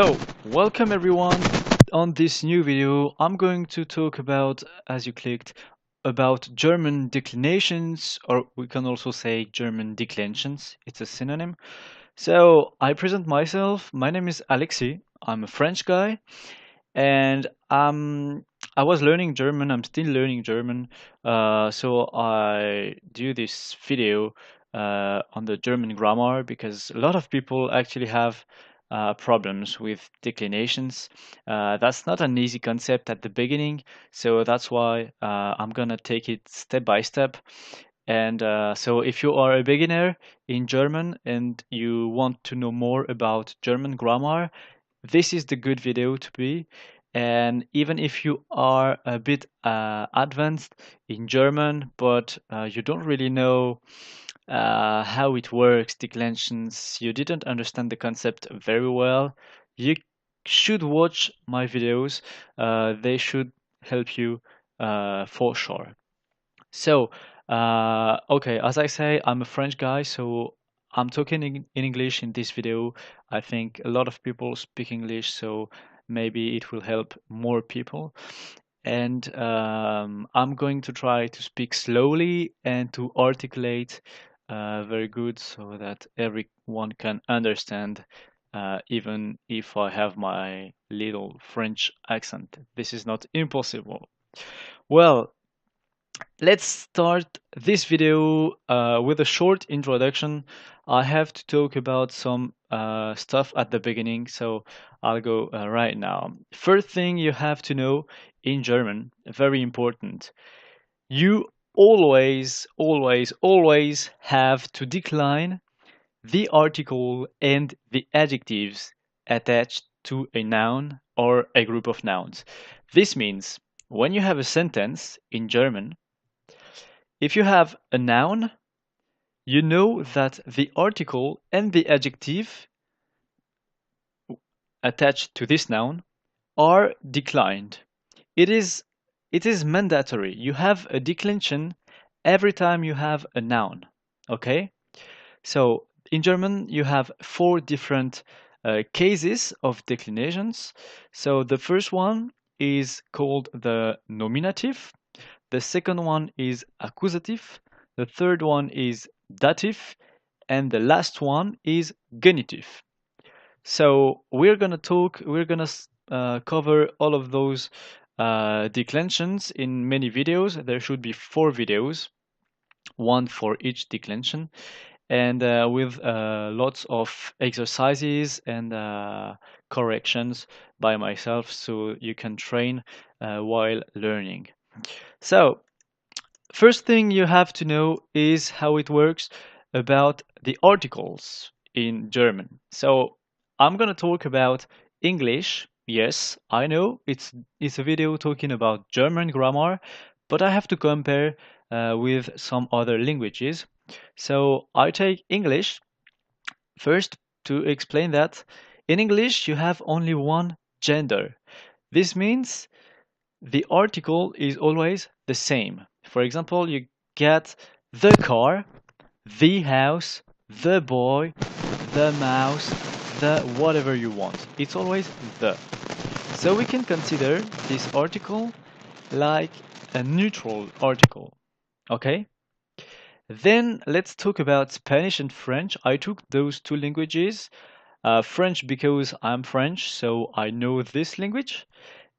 So, welcome everyone. On this new video, I'm going to talk about, as you clicked, about German declinations, or we can also say German declensions. It's a synonym. So, I present myself. My name is Alexis. I'm a French guy, and I was learning German. I'm still learning German. So I do this video on the German grammar because a lot of people actually have problems with declinations. That's not an easy concept at the beginning, so that's why I'm gonna take it step by step. And so if you are a beginner in German and you want to know more about German grammar, this is the good video to be. And even if you are a bit advanced in German, but you don't really know how it works, declensions, you didn't understand the concept very well, you should watch my videos. They should help you for sure. So, okay, as I say, I'm a French guy, so I'm talking in English in this video. I think a lot of people speak English, so maybe it will help more people. And I'm going to try to speak slowly and to articulate very good so that everyone can understand, even if I have my little French accent. This is not impossible. Well, let's start this video with a short introduction. I have to talk about some stuff at the beginning, so I'll go right now. First thing you have to know in German, very important, you always have to decline the article and the adjectives attached to a noun or a group of nouns. This means when you have a sentence in German, if you have a noun, you know that the article and the adjective attached to this noun are declined. It is mandatory. You have a declension every time you have a noun. Okay? So in German you have four different cases of declinations. So the first one is called the nominative. The second one is accusative. The third one is dative. And the last one is genitive. So we're gonna cover all of those declensions in many videos. There should be 4 videos, one for each declension, and with lots of exercises and corrections by myself so you can train while learning. So, first thing you have to know is how it works about the articles in German. So, I'm going to talk about English. Yes, I know it's a video talking about German grammar, but I have to compare with some other languages. So, I take English first to explain that in English you have only one gender. This means the article is always the same. For example, you get the car, the house, the boy, the mouse, the whatever you want. It's always the. So we can consider this article like a neutral article. Okay? Then let's talk about Spanish and French. I took those 2 languages. French because I'm French, so I know this language,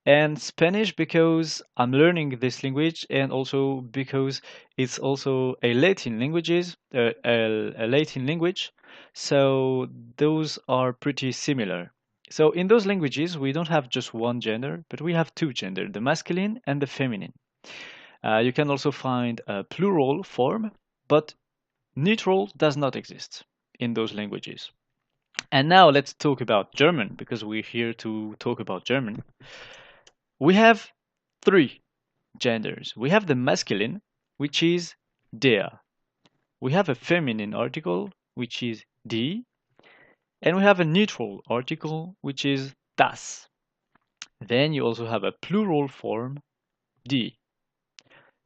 and Spanish because I'm learning this language, and also because it's also a Latin languages, a Latin language. So those are pretty similar. So in those languages, we don't have just one gender, but we have 2 gender, the masculine and the feminine. You can also find a plural form, but neutral does not exist in those languages. And now let's talk about German, because we're here to talk about German. We have 3 genders. We have the masculine, which is der. We have a feminine article, which is die. And we have a neutral article, which is das. Then you also have a plural form, die.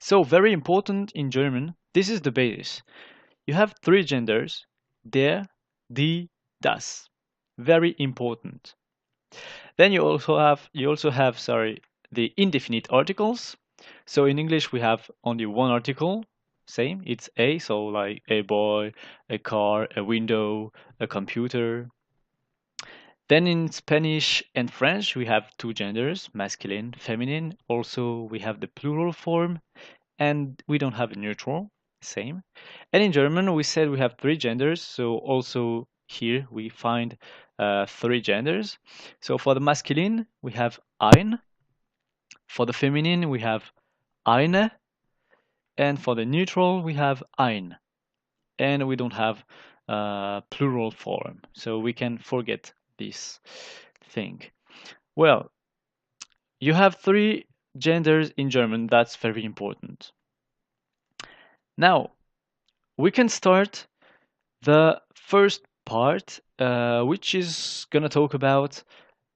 So very important in German, this is the basis. You have 3 genders, der, die, das. Very important. Then you also have sorry, the indefinite articles. So in English we have only one article, same, it's a, so like a boy, a car, a window, a computer. Then in Spanish and French we have two genders, masculine, feminine. Also we have the plural form, and we don't have a neutral, same. And in German we said we have three genders, so also here we find three genders. So for the masculine we have ein, for the feminine we have eine, and for the neutral we have ein. And we don't have plural form, so we can forget this thing. Well, you have three genders in German, that's very important. Now, we can start the first part, which is gonna talk about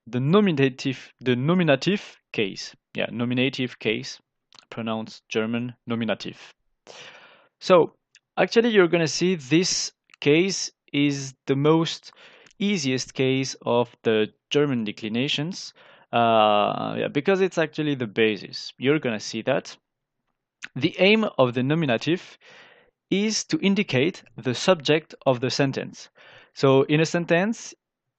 the nominative case. Yeah, nominative case, pronounced German nominative. So actually, you're gonna see this case is the most easiest case of the German declinations, yeah, because it's actually the basis. You're gonna see that. The aim of the nominative is to indicate the subject of the sentence. So in a sentence,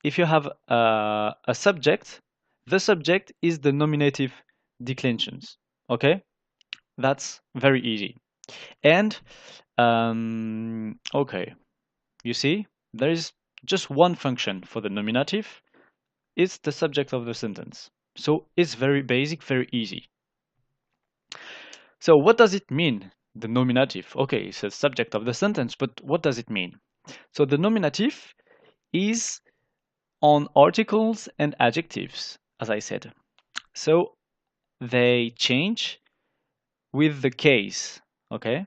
if you have a subject, the subject is the nominative declensions. Okay, that's very easy. And okay, you see, there is just one function for the nominative. It's the subject of the sentence. So it's very basic, very easy. So what does it mean, the nominative? Okay, it's a subject of the sentence, but what does it mean? So the nominative is on articles and adjectives, as I said. So they change with the case, okay?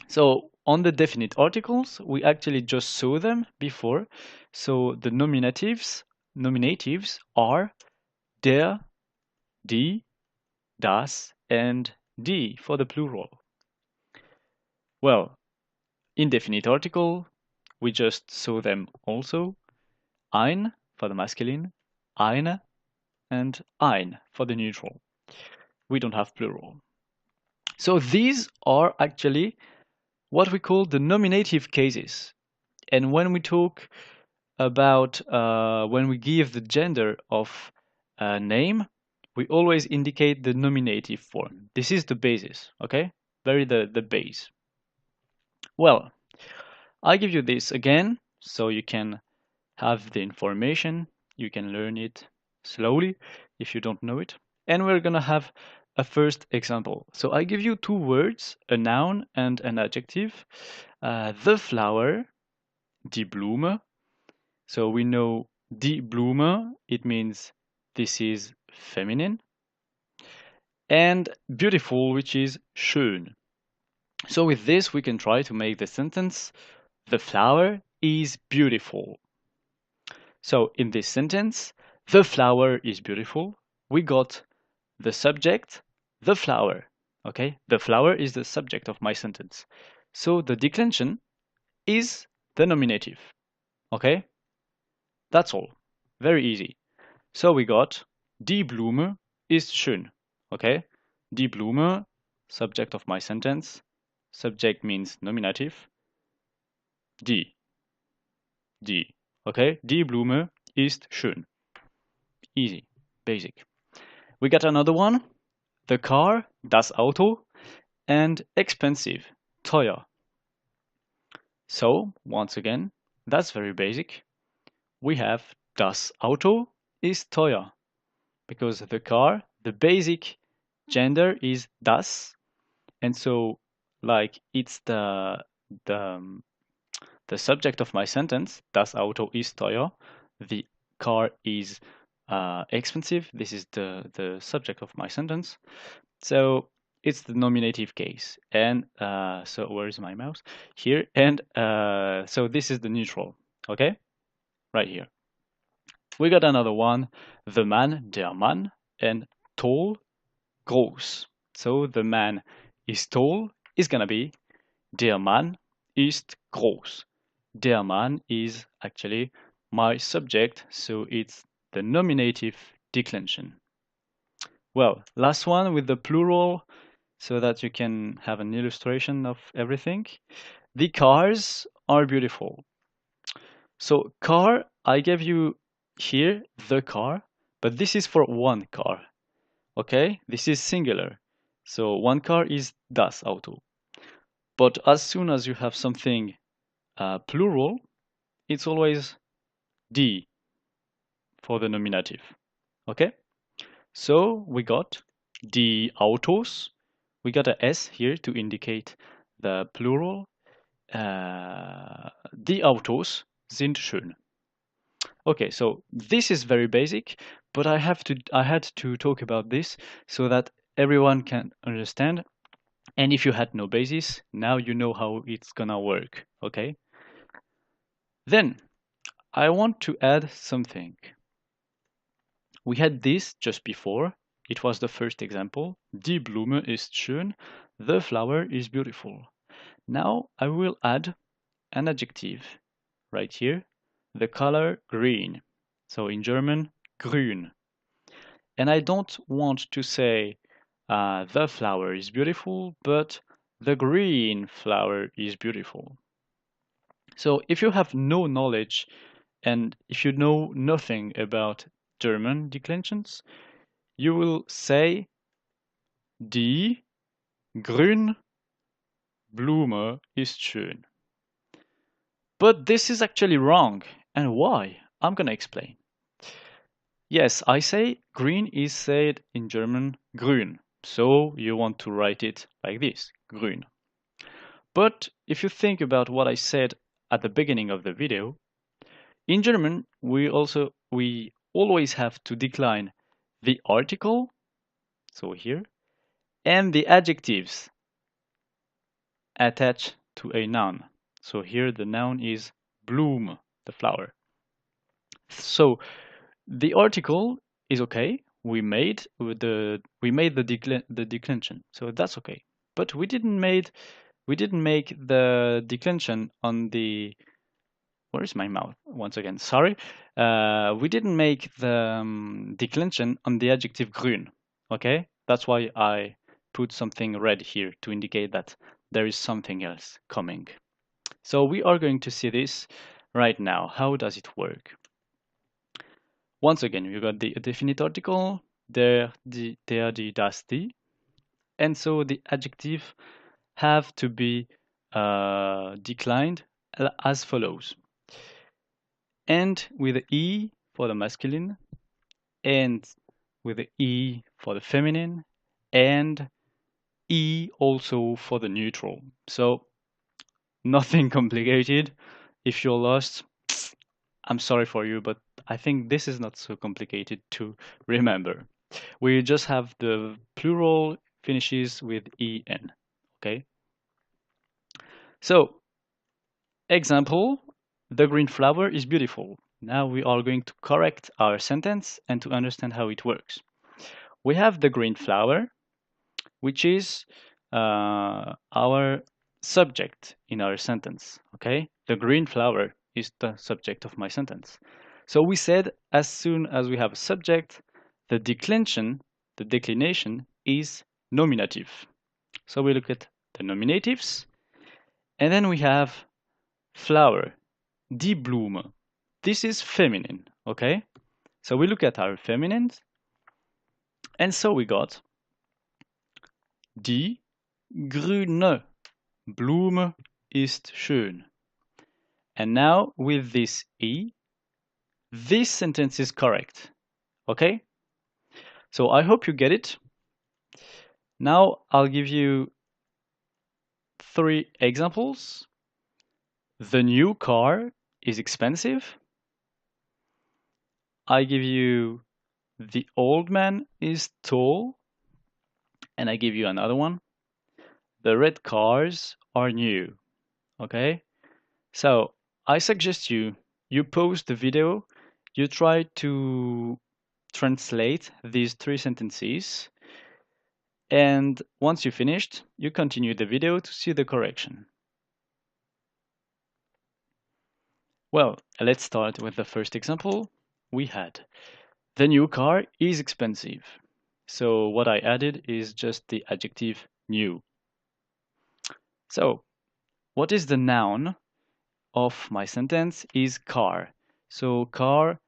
So on the definite articles, we actually just saw them before. So the nominatives are der, die, das, and die for the plural. Well, indefinite article, we just saw them also. Ein for the masculine, eine, and ein for the neutral. We don't have plural. So these are actually what we call the nominative cases. And when we talk about when we give the gender of a name, we always indicate the nominative form. This is the basis, okay? The base. Well, I give you this again so you can have the information, you can learn it slowly if you don't know it. And we're gonna have a first example. So I give you two words, a noun and an adjective. The flower, die Blume. So we know die Blume, it means this is feminine. And beautiful, which is schön. So with this, we can try to make the sentence, the flower is beautiful. So in this sentence, the flower is beautiful. We got the subject, the flower. Okay, the flower is the subject of my sentence. So the declension is the nominative. Okay, that's all. Very easy. So we got die Blume ist schön. Okay, die Blume, subject of my sentence. Subject means nominative. Die, die. Okay, die Blume ist schön. Easy, basic. We got another one. The car, das Auto, and expensive, teuer. So, once again, that's very basic. We have das Auto ist teuer because the car, the basic gender is das, and so like it's the the subject of my sentence. Das Auto ist teuer. The car is expensive. This is the subject of my sentence. So it's the nominative case. And so where is my mouse? Here. And so this is the neutral. Okay, right here. We got another one. The man, der Mann, and tall, groß. So the man is tall is gonna be der Mann ist groß. Der Mann is actually my subject, so it's the nominative declension. Well, last one with the plural so that you can have an illustration of everything. The cars are beautiful. So car, I gave you here the car, but this is for one car. Okay, this is singular. So one car is das Auto. But as soon as you have something plural, it's always die for the nominative. Okay, so we got die Autos. We got a S here to indicate the plural. Die Autos sind schön. Okay, so this is very basic, but I had to talk about this so that everyone can understand. And if you had no basis, now you know how it's gonna work, okay? Then I want to add something. We had this just before. It was the first example. Die Blume ist schön. The flower is beautiful. Now I will add an adjective right here. The color green. So in German, grün. And I don't want to say the flower is beautiful, but the green flower is beautiful. So if you have no knowledge and if you know nothing about German declensions, you will say Die Grünblume ist schön. But this is actually wrong. And why? I'm gonna explain. Yes, I say green is said in German grün. So you want to write it like this, grün. But if you think about what I said at the beginning of the video, in German we always have to decline the article, so here, and the adjectives attached to a noun. So here the noun is Blume, the flower. So the article is okay. We made the declension, so that's okay. But we didn't make the declension on the. Where is my mouth? Once again, sorry. We didn't make the declension on the adjective grün. Okay, that's why I put something red here to indicate that there is something else coming. So we are going to see this right now. How does it work? Once again, you got the definite article, der, die, das, die. And so the adjective have to be declined as follows. And with the E for the masculine, and with the E for the feminine, and E also for the neutral. So nothing complicated. If you're lost, I'm sorry for you, but I think this is not so complicated to remember. We just have the plural finishes with en, okay? So, example, the green flower is beautiful. Now we are going to correct our sentence and to understand how it works. We have the green flower, which is our subject in our sentence, okay? The green flower is the subject of my sentence. So we said as soon as we have a subject, the declension, the declination is nominative. So we look at the nominatives, and then we have flower, die Blume. This is feminine, okay? So we look at our feminines, and so we got die grüne Blume ist schön. And now with this E, this sentence is correct. Okay? So I hope you get it. Now I'll give you 3 examples. The new car is expensive. I give you the old man is tall. And I give you another one. The red cars are new. Okay? So I suggest you pause the video, you try to translate these 3 sentences, and once you finished, you continue the video to see the correction. Well, let's start with the first example we had. The new car is expensive. So what I added is just the adjective new. So what is the noun of my sentence is car. So car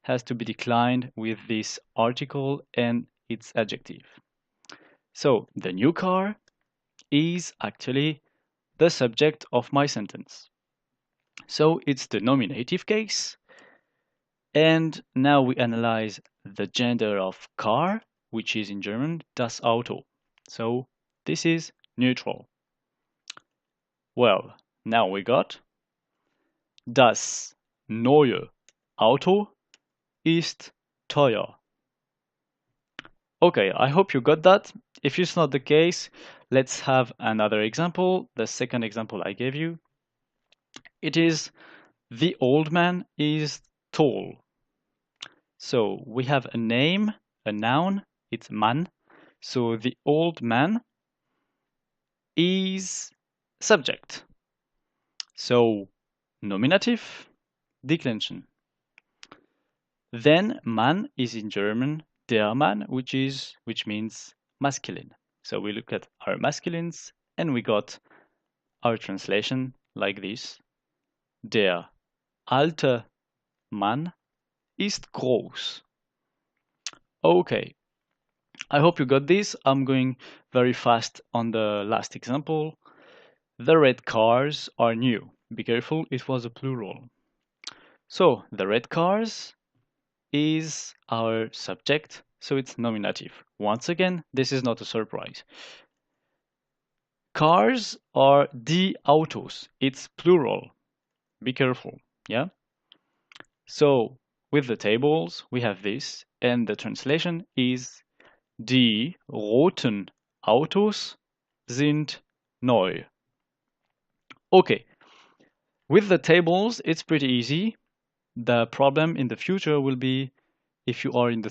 has to be declined with this article and its adjective. So the new car is actually the subject of my sentence. So it's the nominative case. And now we analyze the gender of car, which is in German das Auto. So this is neutral. Well, now we got das neue Auto ist teuer. Okay, I hope you got that. If it's not the case, let's have another example. The second example I gave you. It is the old man is tall. So we have a name, a noun, it's Mann. So the old man is subject. So nominative, declension. Then Mann is in German der Mann, which means masculine. So we look at our masculines and we got our translation like this. Der alte Mann ist groß. Okay, I hope you got this. I'm going very fast on the last example. The red cars are new. Be careful, it was a plural. So the red cars is our subject, so it's nominative. Once again, this is not a surprise. Cars are die Autos. It's plural. Be careful, yeah? So with the tables, we have this, and the translation is die roten Autos sind neu. Okay, with the tables, it's pretty easy. The problem in the future will be if you are in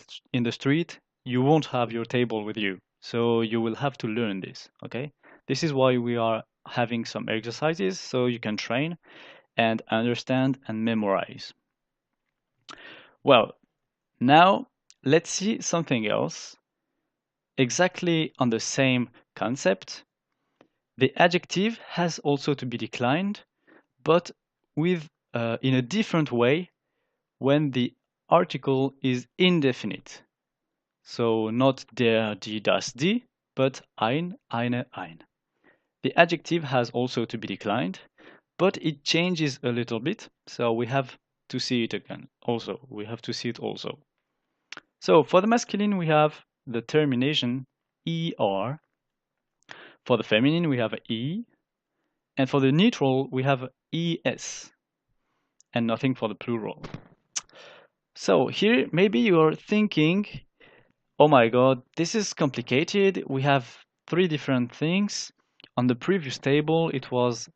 the street, you won't have your table with you. So you will have to learn this, okay? This is why we are having some exercises so you can train and understand and memorize. Well, now let's see something else. Exactly on the same concept, the adjective has also to be declined, but with in a different way when the article is indefinite. So not der, die, das, die, but ein, eine, ein. The adjective has also to be declined, but it changes a little bit, so we have to see it again. Also, we have to see it also. So for the masculine, we have the termination er. For the feminine, we have e. And for the neutral, we have es. And nothing for the plural. So here, maybe you're thinking, oh my god, this is complicated. We have three different things. On the previous table, it was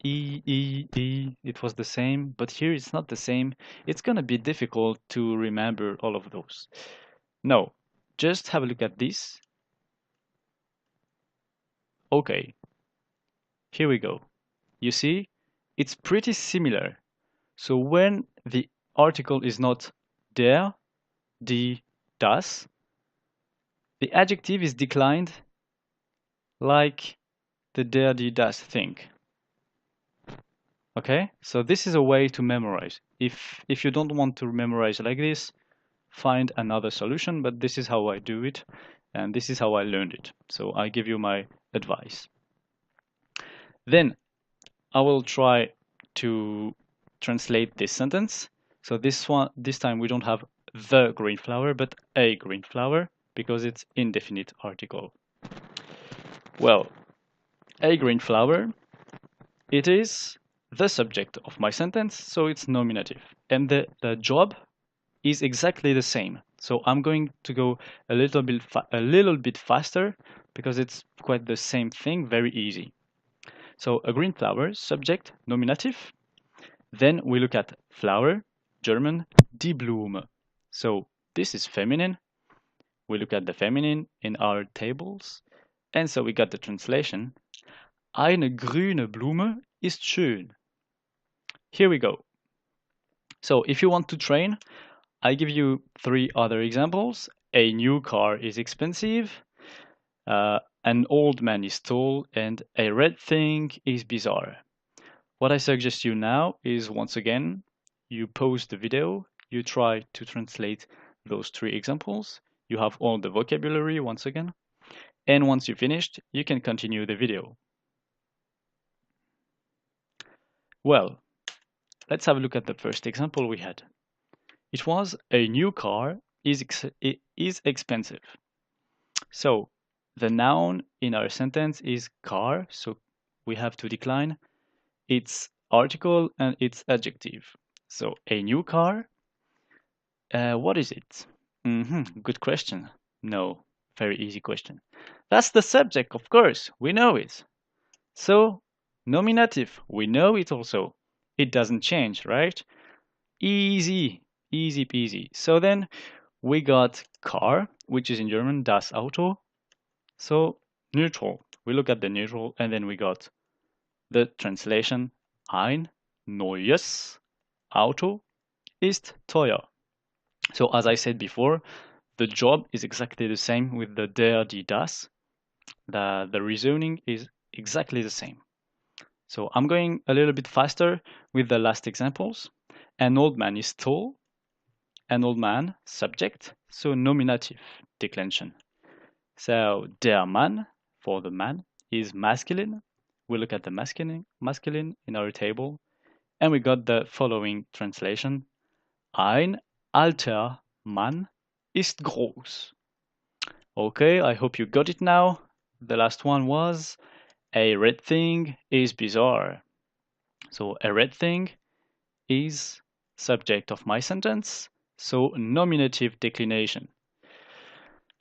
it was the same, but here it's not the same. It's gonna be difficult to remember all of those. No, just have a look at this. Okay, here we go. You see, it's pretty similar. So when the article is not der, die, das, the adjective is declined like the der, die, das thing. Okay, so this is a way to memorize. If you don't want to memorize like this, find another solution, but this is how I do it, and this is how I learned it. So I give you my advice. Then I will try to translate this sentence. So this time we don't have the green flower, but a green flower, because it's indefinite article. Well, a green flower, it is the subject of my sentence, so it's nominative. And the job is exactly the same. So I'm going to go a little bit faster because it's quite the same thing, very easy. So a green flower, subject, nominative. Then we look at flower, German, die Blume. So this is feminine. We look at the feminine in our tables. And so we got the translation. Eine grüne Blume ist schön. Here we go. So if you want to train, I give you three other examples. A new car is expensive, an old man is tall, and a red thing is bizarre. What I suggest you now is once again, you pause the video, you try to translate those three examples. You have all the vocabulary once again. And once you finished, you can continue the video. Well, let's have a look at the first example we had. It was a new car is expensive. So the noun in our sentence is car, so we have to decline its article and its adjective. So a new car, what is it? Good question. No, very easy question. That's the subject, of course, we know it. So nominative, we know it also. It doesn't change, right? Easy, easy peasy. So then we got car, which is in German das Auto. So neutral. We look at the neutral and then we got the translation ein neues Auto ist teuer. So as I said before, the job is exactly the same with the der, die, das. The reasoning is exactly the same. So I'm going a little bit faster with the last examples. An old man is tall. An old man, subject. So nominative, declension. So der Mann, for the man, is masculine. We look at the masculine in our table. And we got the following translation. Ein alter Mann ist groß. Okay, I hope you got it now. The last one was a red thing is bizarre. So a red thing is subject of my sentence, so nominative declination.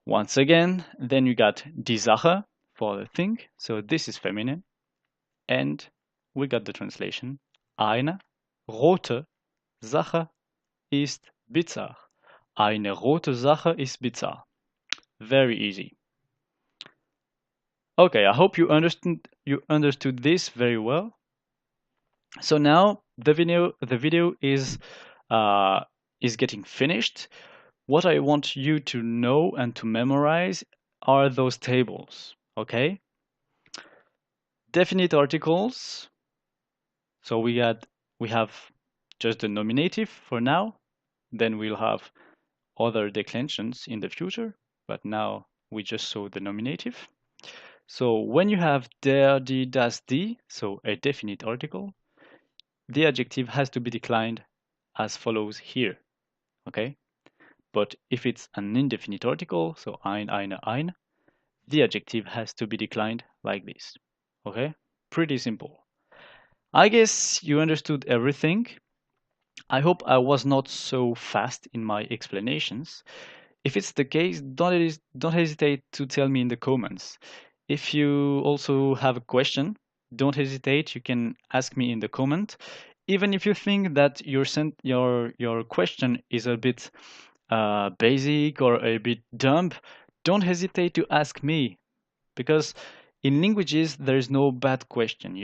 Once again, then you got die Sache for the thing, so this is feminine, and we got the translation. Eine rote Sache ist bizarre. Eine rote Sache ist bizarre. Very easy. Okay, I hope you understood this very well. So now the video is getting finished. What I want you to know and to memorize are those tables, okay? Definite articles. So we have just the nominative for now. Then we'll have other declensions in the future, but now we just saw the nominative. So when you have der, die, das, die, so a definite article, the adjective has to be declined as follows here, okay? But if it's an indefinite article, so ein, the adjective has to be declined like this, okay? Pretty simple. I guess you understood everything. I hope I was not so fast in my explanations. If it's the case, don't hesitate to tell me in the comments. If you also have a question, don't hesitate. You can ask me in the comment. Even if you think that your question is a bit basic or a bit dumb, don't hesitate to ask me, because in languages there is no bad question.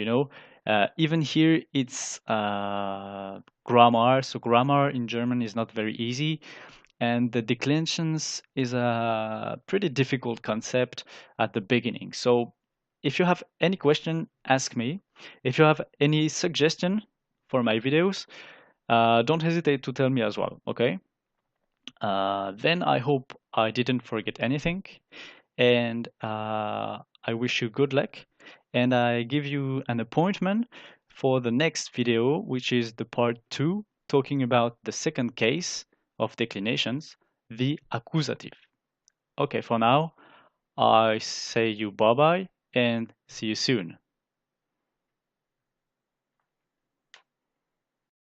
Even here it's grammar. So grammar in German is not very easy. And the declensions is a pretty difficult concept at the beginning. So if you have any question, ask me. If you have any suggestion for my videos, don't hesitate to tell me as well, okay? Then I hope I didn't forget anything. And I wish you good luck. And I give you an appointment for the next video, which is the part 2, talking about the second case of declinations, the accusative. Okay, for now, I say you bye-bye and see you soon.